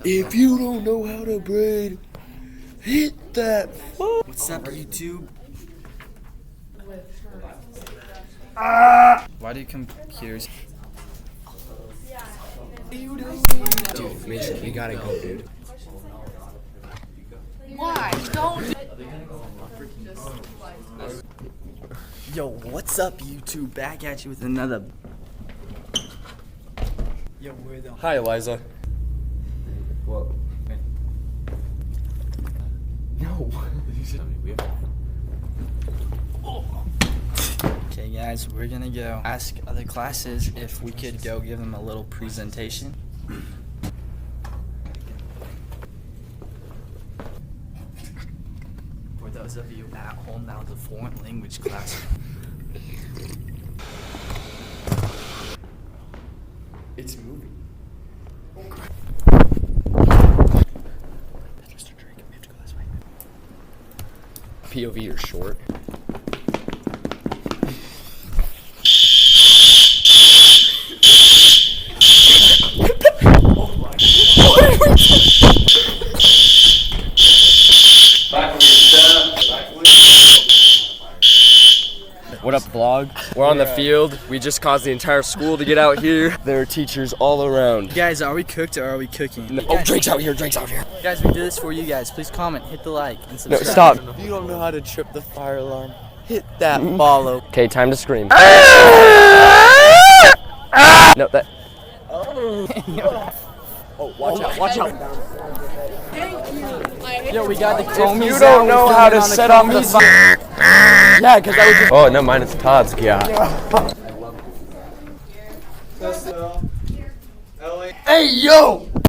If you don't know how to braid, hit that. What's up, YouTube? Why do computers? Dude, Mitch, we gotta go, dude. Why? Don't. Yo, what's up, YouTube? Back at you with another. Yo, where the. Hi, Eliza. What? No. Okay, guys, we're gonna go ask other classes if we could go give them a little presentation. For those of you at home, now the foreign language class. It's moving. Mr. Drake, we have to go this way. POV or short. What up, vlog? We're on the field. We just caused the entire school to get out here. There are teachers all around. Guys, are we cooked or are we cooking? No. Oh, Drake's out here, Drake's out here. Guys, we do this for you guys. Please comment, hit the like, and No, subscribe. stop. If you don't know how to trip the fire alarm, hit that follow. Okay, time to scream. No, that. Oh, watch out, watch out. Yo, we got the Chromies. You don't know how to set off the fire. Yeah, because I was just. Oh, no, mine is Todd's. Yeah. Hey, yo!